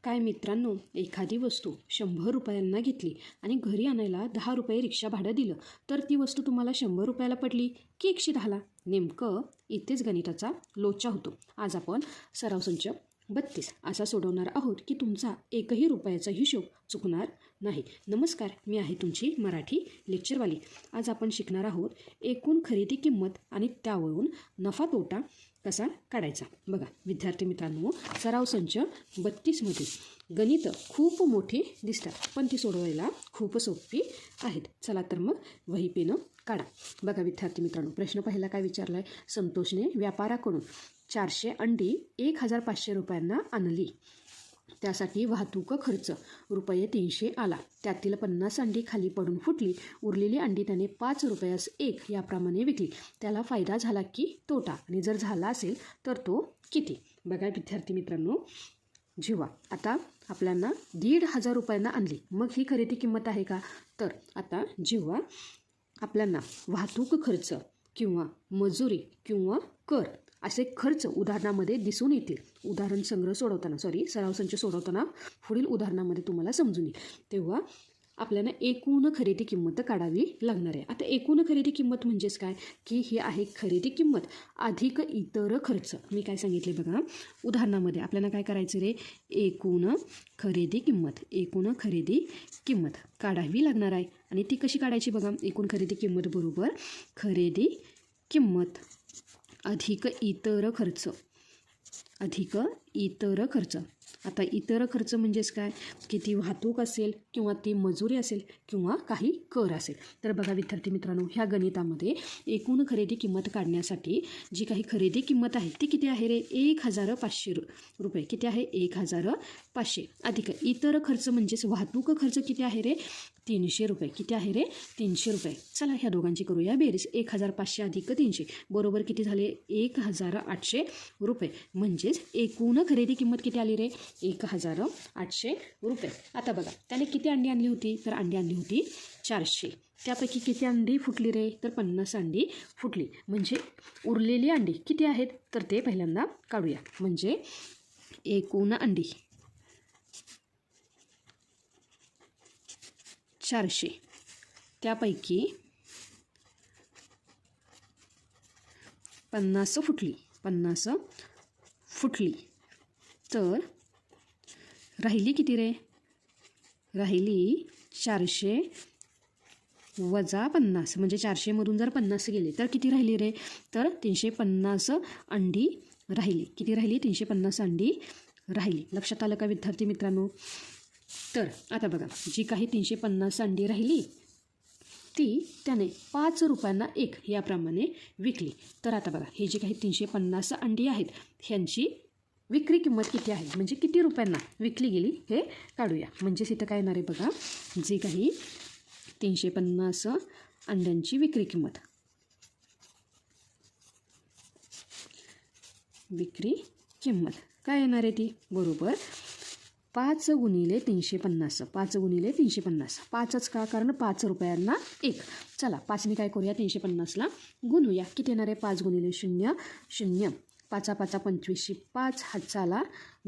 काय मित्रांनो, एखादी वस्तू 100 रुपयांना घेतली आणि घरी आणायला 10 रुपये रिक्षा भाडं दिलं, तर ती वस्तू तुम्हाला 100 रुपयाला पडली की 110ला? नेमकं इथेच गणिताचा लोचा होतो. आज आपण सराव संच 32 असा सोडवणार आहोत की तुमचा एकही रुपयाचा हिशोब चुकणार नाही. नमस्कार, मी आहे तुमची मराठी लेक्चरवाली. आज आपण शिकणार आहोत एकूण खरेदी किंमत आणि त्यावरून नफा तोटा कसा काढायचा. बघा विद्यार्थी मित्रांनो, सराव संच 32मध्ये गणितं खूप मोठी दिसतात, पण ती सोडवायला खूप सोपी आहेत. चला तर मग वही पेन काढा. बघा विद्यार्थी मित्रांनो, प्रश्न पहिला काय विचारला आहे? संतोषने व्यापाराकडून 400 अंडी 1500 रुपयांना आणली. त्यासाठी वाहतूक खर्च रुपये 300 आला. त्यातील 50 अंडी खाली पडून फुटली. उरलेली अंडी त्याने 5 रुपयास 1 याप्रमाणे विकली. त्याला फायदा झाला की तोटा, आणि जर झाला असेल तर तो किती? बघा विद्यार्थी मित्रांनो, जेव्हा आता आपल्याला 1,500 रुपयांना आणली, मग ही खरेदी किंमत आहे का? तर आता जेव्हा आपल्याला वाहतूक खर्च किंवा मजुरी किंवा कर असे खर्च उदाहरणामध्ये दिसून येतील. उदाहरण संग्रह सोडवताना सराव संच सोडवताना पुढील उदाहरणामध्ये तुम्हाला समजून येईल. तेव्हा आपल्याला एकूण खरेदी किंमत काढावी लागणार आहे. आता एकूण खरेदी किंमत म्हणजेच काय की ही आहे खरेदी किंमत अधिक इतर खर्च. मी काय सांगितले बघा, उदाहरणामध्ये आपल्याला काय करायचं रे? एकूण खरेदी किंमत काढावी लागणार आहे. आणि ती कशी काढायची बघा? एकूण खरेदी किंमत बरोबर खरेदी किंमत अधिक इतर खर्च. आता इतर खर्च म्हणजेच काय की ती वाहतूक असेल किंवा ती मजुरी असेल किंवा काही कर असेल. तर बघा विद्यार्थी मित्रांनो, ह्या गणितामध्ये एकूण खरेदी किंमत काढण्यासाठी जी काही खरेदी किंमत आहे ती किती आहे रे? 1,500 रुपये. किती आहे? 1,500 अधिक इतर खर्च म्हणजेच वाहतूक खर्च किती आहे रे? 300 रुपये. किती आहे रे? 300 रुपये. चला ह्या दोघांची करूया बेरीज. 1,500 अधिक 300 बरोबर किती झाले? 1,800 रुपये. म्हणजेच एकूण खरेदी किंमत किती आली रे? 1,800 रुपये. आता बघा त्याने किती अंडी आणली होती? तर अंडी आणली होती 400. त्यापैकी किती अंडी फुटली रे? तर 50 अंडी फुटली. म्हणजे उरलेली अंडी किती आहेत? तर ते पहिल्यांदा काढूया. म्हणजे एकूण अंडी 400, त्यापैकी 50 फुटली. तर राहिली किती रे? राहिली 400 वजा 50. म्हणजे 400मधून जर 50 गेले तर किती राहिली रे? तर 350 अंडी राहिली. किती राहिली? 350 अंडी राहिली. लक्षात आलं का विद्यार्थी मित्रांनो? तर आता बघा, जी काही 350 अंडी राहिली ती त्याने 5 रुपयांना 1 याप्रमाणे विकली. तर आता बघा, ही जी काही 350 अंडी आहेत ह्यांची विक्री किंमत किती आहे, म्हणजे किती रुपयांना विकली गेली हे काढूया. म्हणजेच इथं काय येणार आहे बघा, जी काही 350 अंड्यांची विक्री किंमत काय येणार आहे ती? बरोबर 5 गुणिले 350. 5 गुणिले 350. 5च का? कारण 5 रुपयांना 1. चला 5ने काय करूया? 350ला गुणूया. किती येणार आहे? 5 गुणिले 0 0. 5 5 25, 5 हातचाला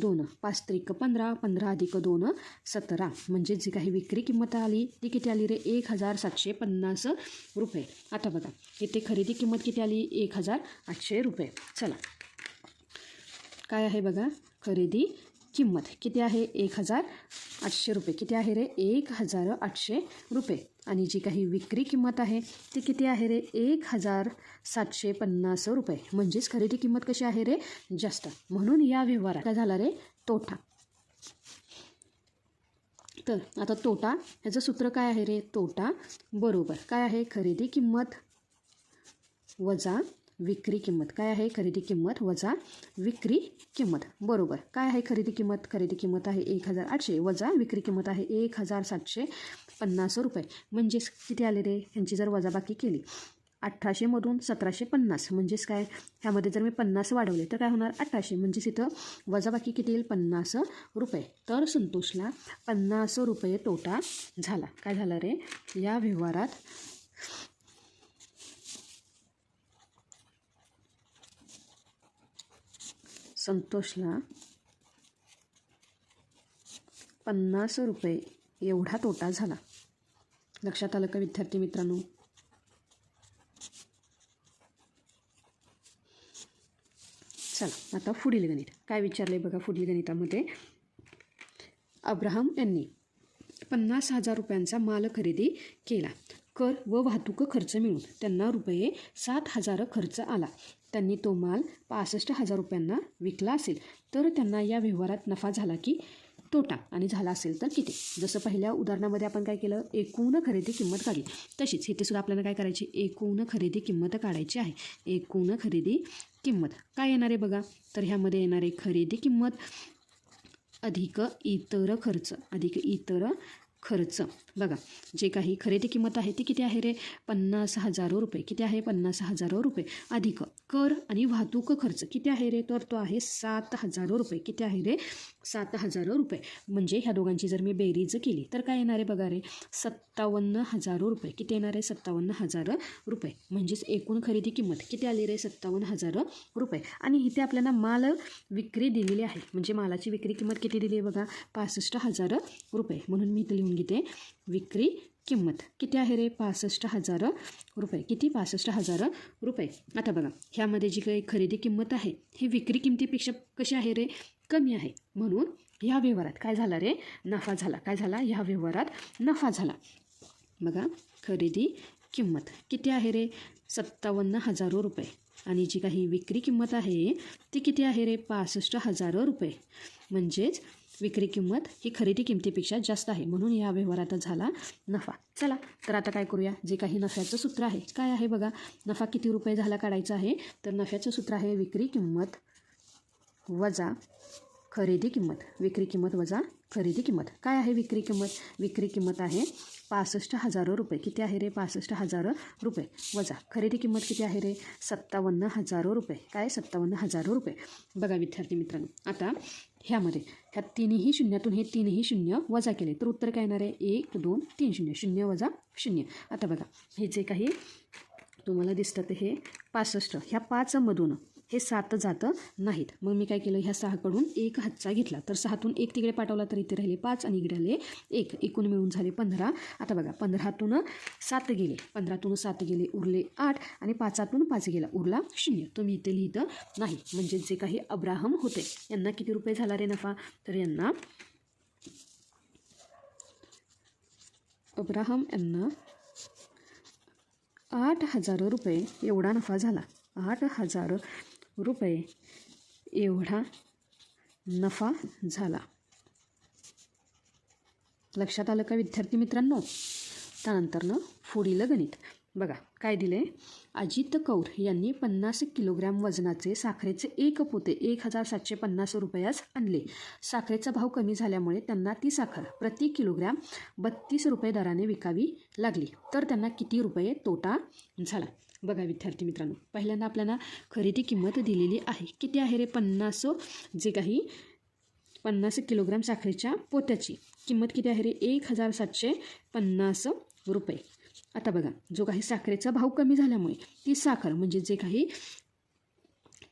2, 5 त्रिक 15, 15 अधिक 2 17. म्हणजे जी काही विक्री किंमत आली ती किती आली रे? 1,750 रुपये. आता बघा इथे खरेदी किंमत किती आली? 1,800 रुपये. चला काय आहे बघा, खरेदी किंमत किती आहे? 1,800 रुपये. किती आहे रे? 1,800 रुपये. आणि जी काही विक्री किंमत आहे ती किती आहे रे? 1,750 रुपये. म्हणजेच खरेदी किंमत कशी आहे रे? जास्त. म्हणून या व्यवहारात काय झाला रे? तोटा. तर आता तोटा ह्याचं सूत्र काय आहे रे? तोटा बरोबर काय आहे? खरेदी किंमत वजा विक्री किंमत. काय आहे? खरेदी किंमत वजा विक्री किंमत बरोबर काय आहे? खरेदी किंमत आहे 1,800 वजा विक्री किंमत आहे 1,750 रुपये. म्हणजेच किती आले रे? ह्यांची जर वजाबाकी केली 1800मधून 1750, म्हणजेच काय? ह्यामध्ये जर मी 50 वाढवले तर काय होणार? 1800. म्हणजेच इथं वजाबाकी किती येईल? 50 रुपये. तर संतोषला 50 रुपये तोटा झाला. काय झाला रे? या व्यवहारात संतोषला 50 रुपये एवढा तोटा झाला. लक्षात आलं का विद्यार्थी मित्रांनो? चला आता पुढील गणित काय विचारले बघा. पुढील गणितामध्ये अब्राहम यांनी 50,000 रुपयांचा माल खरेदी केला. कर व वाहतूक खर्च मिळून त्यांना रुपये 7,000 खर्च आला. त्यांनी तो माल 65,000 रुपयांना विकला असेल तर त्यांना या व्यवहारात नफा झाला की तोटा, आणि झाला असेल तर किती? जसं पहिल्या उदाहरणामध्ये आपण काय केलं, एकूण खरेदी किंमत काढली, तशीच इथे सुद्धा आपल्याला काय करायची, एकूण खरेदी किंमत काढायची आहे. एकूण खरेदी किंमत काय येणार आहे बघा, तर ह्यामध्ये येणार आहे खरेदी किंमत अधिक इतर खर्च, अधिक इतर खर्च. बघा जे काही खरेदी किंमत आहे ती किती आहे रे, 50,000 रुपये. किती आहे, 50,000 रुपये. अधिक कर आणि वाहतूक खर्च किती आहे रे, तर तो आहे 7,000 रुपये. किती आहे रे, 7,000 रुपये. म्हणजे ह्या दोघांची जर मी बेरीज केली तर काय येणार आहे बघा रे, 57,000 रुपये. किती येणार आहे, 57,000 रुपये. म्हणजेच एकूण खरेदी किंमत किती आली रे, 57,000 रुपये. आणि इथे आपल्याला माल विक्री दिलेली आहे, म्हणजे मालाची विक्री किंमत किती दिली आहे बघा, 65,000 रुपये. म्हणून मी इथे लिहून घेते विक्री किंमत किती आहे रे, 65,000 रुपये. किती, 65,000 रुपये. आता बघा ह्यामध्ये जी काही खरेदी किंमत आहे ही विक्री किंमतीपेक्षा कशी आहे रे, कमी आहे. म्हणून ह्या व्यवहारात काय झाला रे, नफा झाला. काय झाला, ह्या व्यवहारात नफा झाला. बघा खरेदी किंमत किती आहे रे, 57,000 रुपये. आणि जी काही विक्री किंमत आहे ती किती आहे रे, 65,000 रुपये. म्हणजेच विक्री किंमत ही खरेदी किमतीपेक्षा जास्त आहे, म्हणून या व्यवहारात झाला नफा. चला तर आता काय करूया, जे काही नफ्याचं सूत्र आहे काय आहे बघा, नफा किती रुपये झाला काढायचा आहे, तर नफ्याचं सूत्र आहे विक्री किंमत वजा खरेदी किंमत. विक्री किंमत वजा खरेदी किंमत. काय आहे विक्री किंमत, विक्री किंमत आहे 65,000 रुपये. किती आहे रे, 65,000 रुपये. वजा खरेदी किंमत किती आहे रे, 57,000 रुपये. काय, 57,000 रुपये. बघा विद्यार्थी मित्रांनो, आता ह्यामध्ये ह्या तिन्ही शून्यातून हे तीनही शून्य वजा केले तर उत्तर काय येणार आहे, 1 2 3 शून्य, शून्य वजा शून्य. आता बघा हे जे काही तुम्हाला दिसतं ते हे 65, ह्या 5मधून हे 7 जातं नाहीत. मग मी काय केलं, ह्या 6कडून 1 हातचा घेतला, तर 6तून 1 तिकडे पाठवला तर इथे राहिले 5 आणि इकडे आले 1, एकूण मिळून झाले 15. आता बघा 15तून 7 गेले, 15तून 7 गेले उरले 8, आणि 5तून 5 गेला उरला 0. तुम्ही इथे लिहितं नाही. म्हणजे जे काही अब्राहम होते यांना किती रुपये झाला रे नफा, तर यांना अब्राहम यांना 8,000 रुपये एवढा नफा झाला. 8,000 रुपये एवढा नफा झाला. लक्षात आलं का विद्यार्थी मित्रांनो? त्यानंतरनं पुढील गणित बघा काय दिले, अजित कौर यांनी 50 किलोग्रॅम वजनाचे साखरेचे 1 पोते 1,750 रुपयास आणले. साखरेचा भाव कमी झाल्यामुळे त्यांना ती साखर प्रति किलोग्रॅम 32 रुपये दराने विकावी लागली. तर त्यांना किती रुपये तोटा झाला. बघा विद्यार्थी मित्रांनो, पहिल्यांदा आपल्याला खरेदी किंमत दिलेली आहे. किती आहे रे, 50, जे काही 50 किलोग्रॅम साखरेच्या पोत्याची किंमत किती आहे रे, 1,750 रुपये. आता बघा जो काही साखरेचा भाव कमी झाल्यामुळे ती साखर म्हणजे जे काही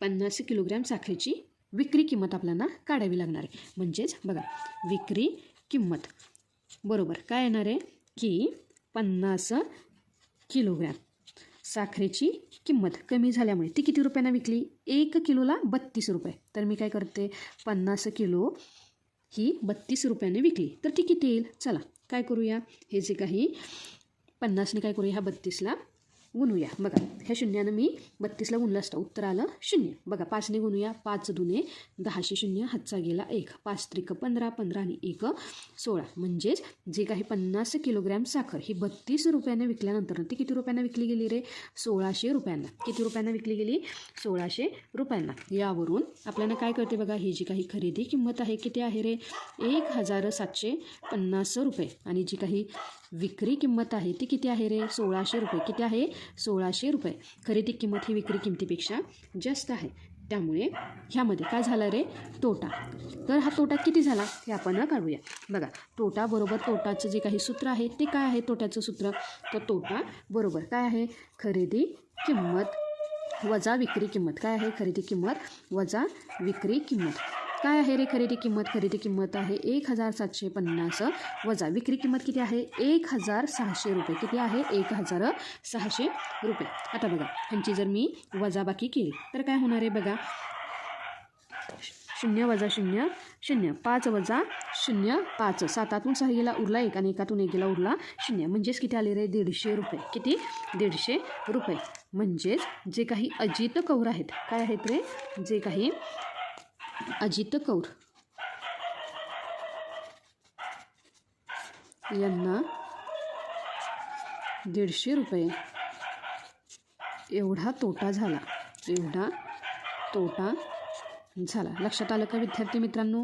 50 किलोग्रॅम साखरेची विक्री किंमत आपल्याला काढावी लागणार आहे. म्हणजेच बघा विक्री किंमत बरोबर काय येणार आहे की 50 किलोग्रॅम साखरेची किंमत कमी झाल्यामुळे ती किती रुपयांना विकली, 1 किलोला 32 रुपये. तर मी काय करते, 50 किलो ही 32 रुपयाने विकली तर ती किती येईल. चला काय करूया, हे जे काही 50ने काय करूया, ह्या 32ला गुणूया. बघा ह्या शून्यानं मी 32ला गुणलं असतं, उत्तर आलं 0. बघा 5ने गुणूया, 5 दुने 10, 0 हातचा गेला 1, 5 त्रिक 15, 15 आणि 1 16. म्हणजेच जे काही 50 किलोग्रॅम साखर ही 32 रुपयाने विकल्यानंतर ती किती रुपयांना विकली गेली रे, 1,600 रुपयांना. किती रुपयांना विकली गेली, 1,600 रुपयांना. यावरून आपल्याला काय कळते बघा, ही जी काही खरेदी किंमत आहे किती आहे रे, 1,750 रुपये. आणि जी काही विक्री किंमत आहे ती किती आहे रे, 1,600 रुपये. किती आहे, 1,600 रुपये. खरेदी किंमत ही विक्री किमतीपेक्षा जास्त आहे. त्यामुळे ह्यामध्ये काय झालं रे, तोटा. तर हा तोटा किती झाला हे आपण काढूया. बघा तोटा बरोबर तोटाचं जे काही सूत्र आहे ते काय आहे, तोट्याचं सूत्र, तर तोटा बरोबर काय आहे, खरेदी किंमत वजा विक्री किंमत. काय आहे, खरेदी किंमत वजा विक्री किंमत. काय आहे रे खरेदी किंमत? खरेदी किंमत आहे 1750 वजा विक्री किंमत किती आहे? 1600 रुपये. किती आहे? 1600 रुपये. आता बघा ह्यांची जर मी वजाबाकी केली तर काय होणार आहे बघा. 0 वजा 0 0, 5 वजा 0 5, 7 6 गेला उरला 1 आणि 1 1 गेला उरला 0. म्हणजेच किती आले रे? 150 रुपये. किती? 150 रुपये. म्हणजेच जे काही अजित कौर आहेत, काय आहेत रे? जे काही अजित कौर यांना 150 रुपये एवढा तोटा झाला. लक्षात आलं का विद्यार्थी मित्रांनो?